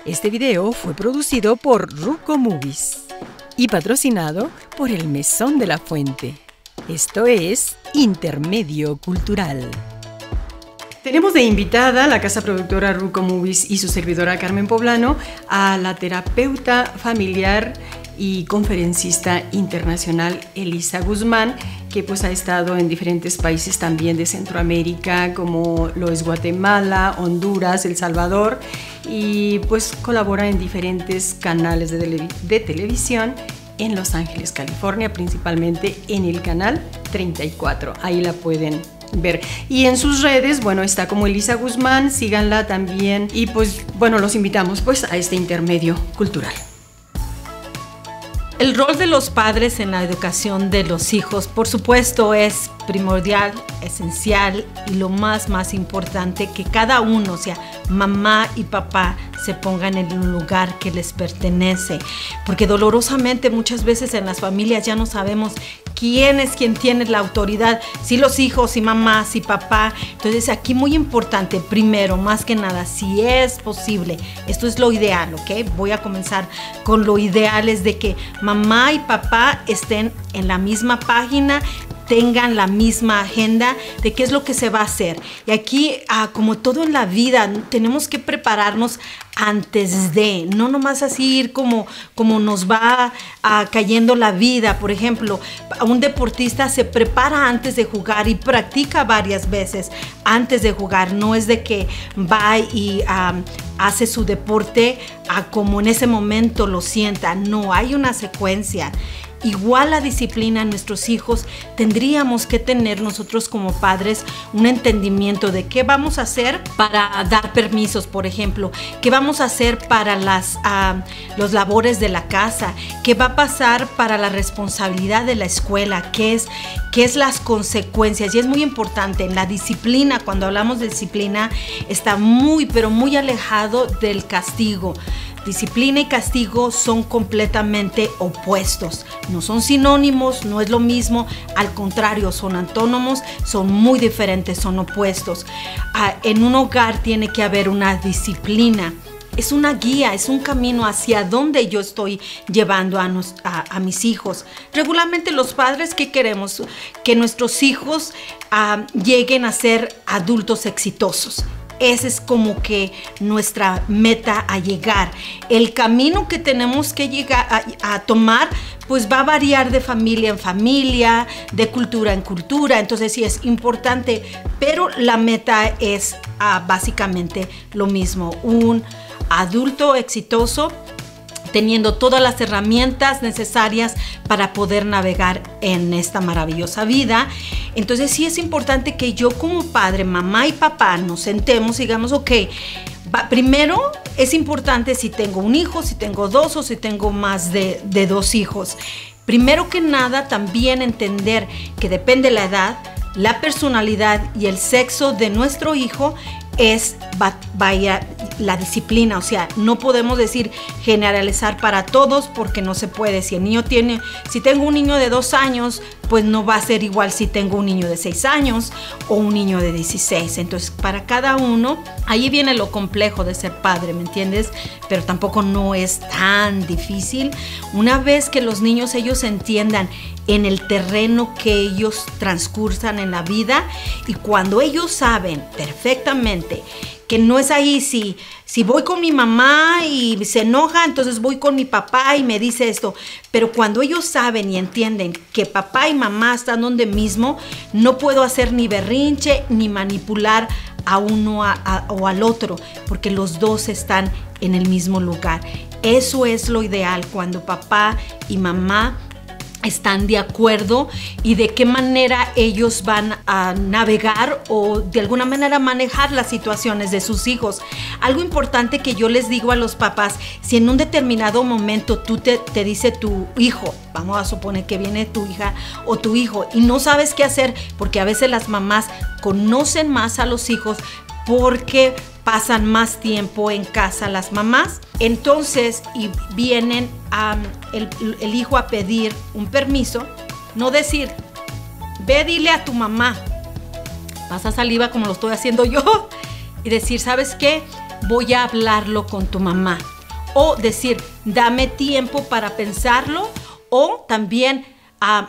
Este video fue producido por Ruco Movies y patrocinado por el Mesón de la Fuente. Esto es Intermedio Cultural. Tenemos de invitada a la casa productora Ruco Movies y su servidora Carmen Poblano a la terapeuta familiar y conferencista internacional Elisa Guzmán, que pues ha estado en diferentes países también de Centroamérica, como lo es Guatemala, Honduras, El Salvador, y pues colabora en diferentes canales de televisión en Los Ángeles, California, principalmente en el canal 34. Ahí la pueden ver. Y en sus redes, bueno, está como Elisa Guzmán, síganla también. Y pues, bueno, los invitamos pues a este intermedio cultural. El rol de los padres en la educación de los hijos, por supuesto, es primordial, esencial y lo más importante que cada uno, o sea, mamá y papá, se pongan en un lugar que les pertenece. Porque dolorosamente muchas veces en las familias ya no sabemos quién es quien tiene la autoridad, si los hijos, si mamá, si papá. Entonces aquí muy importante, primero, más que nada, si es posible, esto es lo ideal, ¿ok? Voy a comenzar con lo ideal, es de que mamá y papá estén en la misma página, tengan la misma agenda de qué es lo que se va a hacer. Y aquí, como todo en la vida, tenemos que prepararnos antes de, no nomás así ir como nos va cayendo la vida. Por ejemplo, un deportista se prepara antes de jugar y practica varias veces antes de jugar. No es de que va y hace su deporte como en ese momento lo sienta. No, hay una secuencia. Igual la disciplina en nuestros hijos, tendríamos que tener nosotros como padres un entendimiento de qué vamos a hacer para dar permisos, por ejemplo, qué vamos a hacer para los labores de la casa, qué va a pasar para la responsabilidad de la escuela, qué es las consecuencias. Y es muy importante, en la disciplina, cuando hablamos de disciplina, está pero muy alejado del castigo. Disciplina y castigo son completamente opuestos, no son sinónimos, no es lo mismo, al contrario, son antónimos, son muy diferentes, son opuestos. En un hogar tiene que haber una disciplina, es una guía, es un camino hacia donde yo estoy llevando a mis hijos. Regularmente los padres, ¿qué queremos? Que nuestros hijos lleguen a ser adultos exitosos. Esa es como que nuestra meta a llegar. El camino que tenemos que llegar a tomar, pues va a variar de familia en familia, de cultura en cultura. Entonces sí es importante, pero la meta es básicamente lo mismo. Un adulto exitoso teniendo todas las herramientas necesarias para poder navegar en esta maravillosa vida. Entonces sí es importante que yo como padre, mamá y papá nos sentemos y digamos, ok, primero es importante si tengo un hijo, si tengo dos o si tengo más de dos hijos. Primero que nada también entender que depende de la edad, la personalidad y el sexo de nuestro hijo la disciplina. O sea, no podemos decir generalizar para todos porque no se puede. Si tengo un niño de 2 años, pues no va a ser igual si tengo un niño de 6 años o un niño de 16. Entonces, para cada uno, ahí viene lo complejo de ser padre, ¿me entiendes? Pero tampoco no es tan difícil. Una vez que los niños, ellos entiendan en el terreno que ellos transcursan en la vida, y cuando ellos saben perfectamente que no es ahí, si voy con mi mamá y se enoja, entonces voy con mi papá y me dice esto. Pero cuando ellos saben y entienden que papá y mamá están donde mismo, no puedo hacer ni berrinche ni manipular a uno o al otro, porque los dos están en el mismo lugar. Eso es lo ideal, cuando papá y mamá están de acuerdo y de qué manera ellos van a navegar o de alguna manera manejar las situaciones de sus hijos. Algo importante que yo les digo a los papás, si en un determinado momento te dice tu hijo, vamos a suponer que viene tu hija o tu hijo y no sabes qué hacer, porque a veces las mamás conocen más a los hijos porque pasan más tiempo en casa las mamás. Entonces, y vienen el hijo a pedir un permiso, no decir, ve, dile a tu mamá, pasa saliva como lo estoy haciendo yo, y decir, ¿sabes qué? Voy a hablarlo con tu mamá. o decir, dame tiempo para pensarlo, o también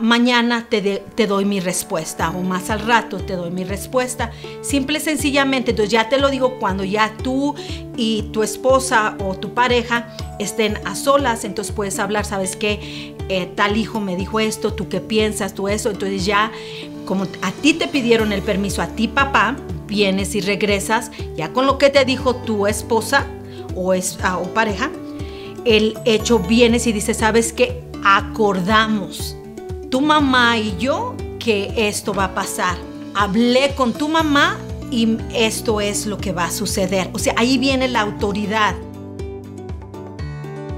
mañana te doy mi respuesta, o más al rato te doy mi respuesta. Simple y sencillamente, entonces ya te lo digo cuando ya tú y tu esposa o tu pareja estén a solas, entonces puedes hablar, ¿sabes qué? Tal hijo me dijo esto, ¿tú qué piensas? Tú eso. Entonces ya, como a ti te pidieron el permiso, a ti papá, vienes y regresas ya con lo que te dijo tu esposa o pareja, el hecho vienes y dices, ¿sabes qué? Acordamos, tu mamá y yo, que esto va a pasar. Hablé con tu mamá y esto es lo que va a suceder. O sea, ahí viene la autoridad.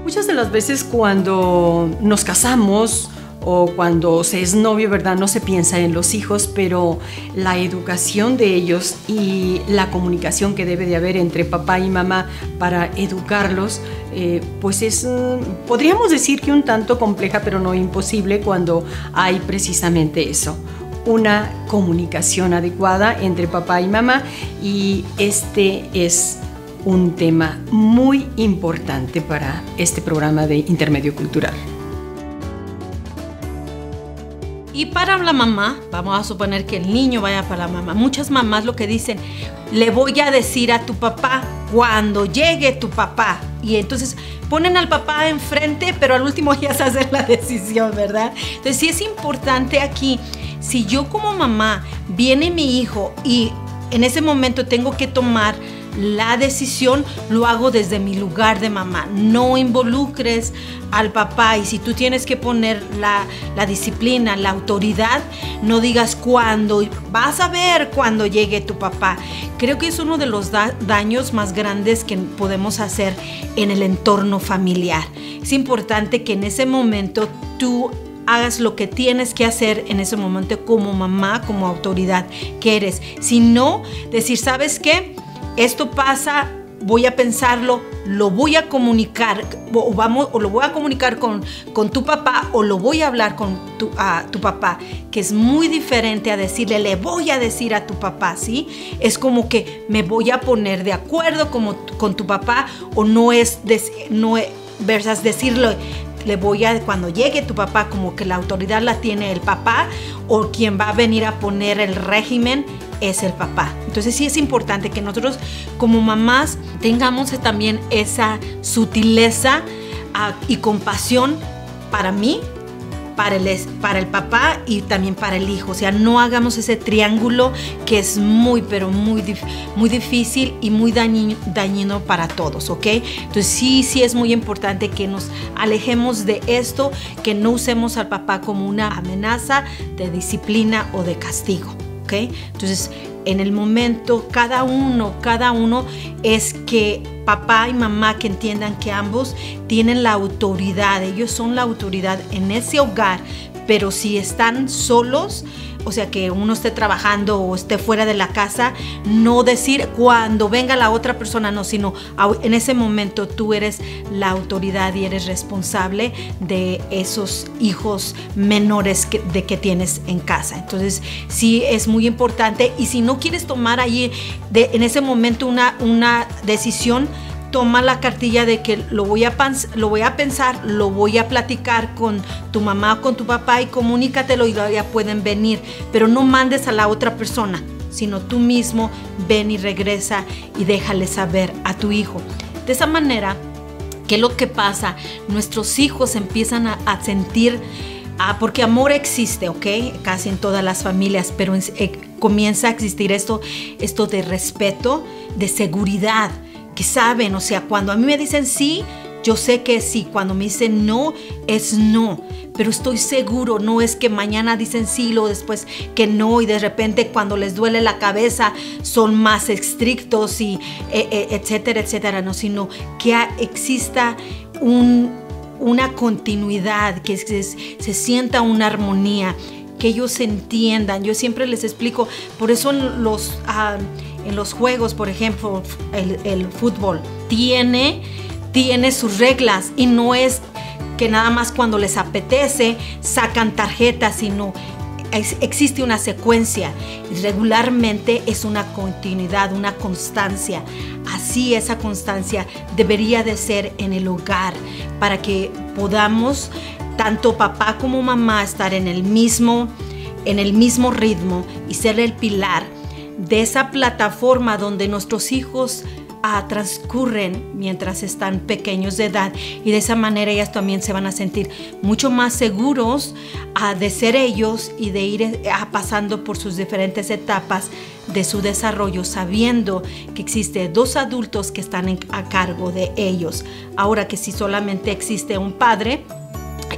Muchas de las veces cuando nos casamos o cuando se es novio, ¿verdad? No se piensa en los hijos, pero la educación de ellos y la comunicación que debe de haber entre papá y mamá para educarlos, pues es, podríamos decir que un tanto compleja, pero no imposible cuando hay precisamente eso, una comunicación adecuada entre papá y mamá, y este es un tema muy importante para este programa de Intermedio Cultural. Y para la mamá, vamos a suponer que el niño vaya para la mamá. Muchas mamás lo que dicen, le voy a decir a tu papá cuando llegue tu papá. Y entonces ponen al papá enfrente, pero al último ya se hace la decisión, ¿verdad? Entonces sí es importante aquí, si yo como mamá viene mi hijo y en ese momento tengo que tomar la decisión, lo hago desde mi lugar de mamá. No involucres al papá, y si tú tienes que poner la disciplina, la autoridad, no digas cuándo, vas a ver cuando llegue tu papá. Creo que es uno de los daños más grandes que podemos hacer en el entorno familiar. Es importante que en ese momento tú hagas lo que tienes que hacer en ese momento como mamá, como autoridad que eres. Si no, decir, ¿sabes qué? Esto pasa, voy a pensarlo, lo voy a comunicar, o lo voy a comunicar con tu papá, o lo voy a hablar con tu papá, que es muy diferente a decirle, le voy a decir a tu papá, ¿sí? Es como que me voy a poner de acuerdo con tu papá, o no es versus decirlo, le voy a, cuando llegue tu papá, como que la autoridad la tiene el papá, o quien va a venir a poner el régimen es el papá. Entonces sí es importante que nosotros como mamás tengamos también esa sutileza y compasión para mí, para el papá y también para el hijo. O sea, no hagamos ese triángulo que es muy, pero muy difícil y muy dañino para todos, ¿ok? Entonces sí es muy importante que nos alejemos de esto, que no usemos al papá como una amenaza de disciplina o de castigo, ¿ok? Entonces, en el momento, cada uno es que papá y mamá que entiendan que ambos tienen la autoridad, ellos son la autoridad en ese hogar, pero si están solos, o sea, que uno esté trabajando o esté fuera de la casa, no decir cuando venga la otra persona, no, sino en ese momento tú eres la autoridad y eres responsable de esos hijos menores que tienes en casa. Entonces sí es muy importante, y si no quieres tomar ahí en ese momento una decisión, toma la cartilla de que lo voy a pensar, lo voy a platicar con tu mamá o con tu papá y comunícatelo, y ya pueden venir, pero no mandes a la otra persona, sino tú mismo ven y regresa y déjale saber a tu hijo. De esa manera, ¿qué es lo que pasa? Nuestros hijos empiezan a sentir, porque amor existe, ¿ok? Casi en todas las familias, pero comienza a existir esto de respeto, de seguridad, que saben, o sea, cuando a mí me dicen sí, yo sé que es sí, cuando me dicen no, es no, pero estoy seguro, no es que mañana dicen sí, luego después que no, y de repente cuando les duele la cabeza son más estrictos y etcétera, etcétera, no, sino que exista una continuidad, que se sienta una armonía, que ellos entiendan. Yo siempre les explico, por eso en los juegos, por ejemplo, el fútbol tiene sus reglas, y no es que nada más cuando les apetece sacan tarjetas, sino existe una secuencia y regularmente es una continuidad, una constancia. Así esa constancia debería de ser en el hogar para que podamos, tanto papá como mamá, estar en el mismo ritmo y ser el pilar de esa plataforma donde nuestros hijos transcurren mientras están pequeños de edad, y de esa manera ellas también se van a sentir mucho más seguros de ser ellos y de ir pasando por sus diferentes etapas de su desarrollo, sabiendo que existe 2 adultos que están a cargo de ellos. Ahora que si solamente existe un padre,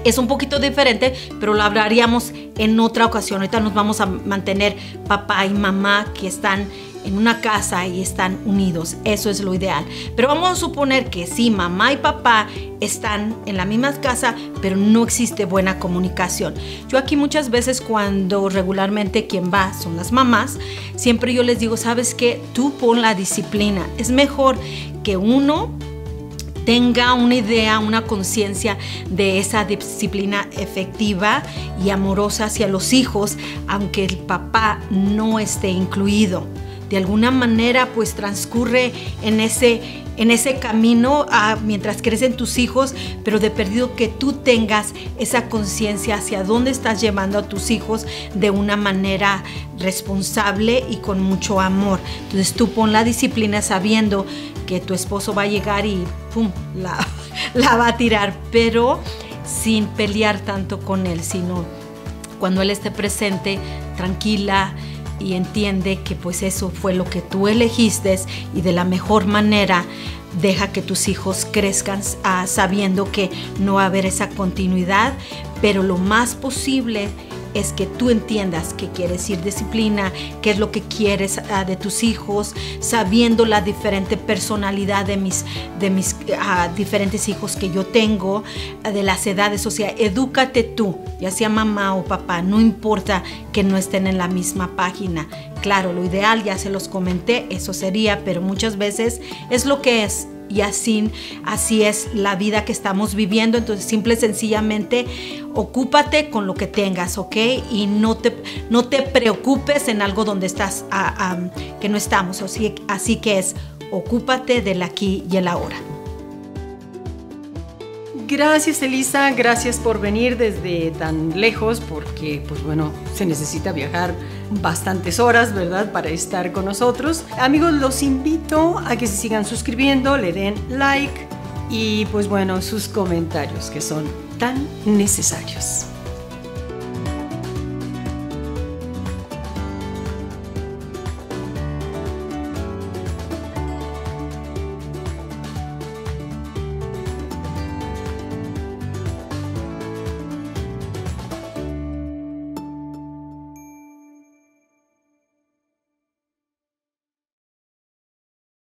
es un poquito diferente, pero lo hablaríamos en otra ocasión. Ahorita nos vamos a mantener papá y mamá que están en una casa y están unidos. Eso es lo ideal. Pero vamos a suponer que sí, mamá y papá están en la misma casa, pero no existe buena comunicación. Yo aquí muchas veces, cuando regularmente quien va son las mamás, siempre yo les digo, ¿sabes qué? Tú pon la disciplina. Es mejor que uno tenga una idea, una conciencia de esa disciplina efectiva y amorosa hacia los hijos, aunque el papá no esté incluido. De alguna manera, pues transcurre en ese camino mientras crecen tus hijos, pero de perdido que tú tengas esa conciencia hacia dónde estás llevando a tus hijos de una manera responsable y con mucho amor. Entonces tú pon la disciplina sabiendo que tu esposo va a llegar y ¡pum!, la va a tirar, pero sin pelear tanto con él, sino cuando él esté presente, tranquila, y entiende que pues eso fue lo que tú elegiste, y de la mejor manera deja que tus hijos crezcan sabiendo que no va a haber esa continuidad, pero lo más posible es que tú entiendas qué quiere decir disciplina, qué es lo que quieres de tus hijos, sabiendo la diferente personalidad de mis diferentes hijos que yo tengo, de las edades. O sea, edúcate tú, ya sea mamá o papá, no importa que no estén en la misma página. Claro, lo ideal, ya se los comenté, eso sería, pero muchas veces es lo que es. Y así es la vida que estamos viviendo. Entonces, simple y sencillamente, ocúpate con lo que tengas, ¿ok? Y no te preocupes en algo donde estás, que no estamos. Así que ocúpate del aquí y el ahora. Gracias, Elisa, gracias por venir desde tan lejos, porque pues bueno, se necesita viajar bastantes horas, ¿verdad?, para estar con nosotros. Amigos, los invito a que se sigan suscribiendo, le den like y pues bueno, sus comentarios que son tan necesarios.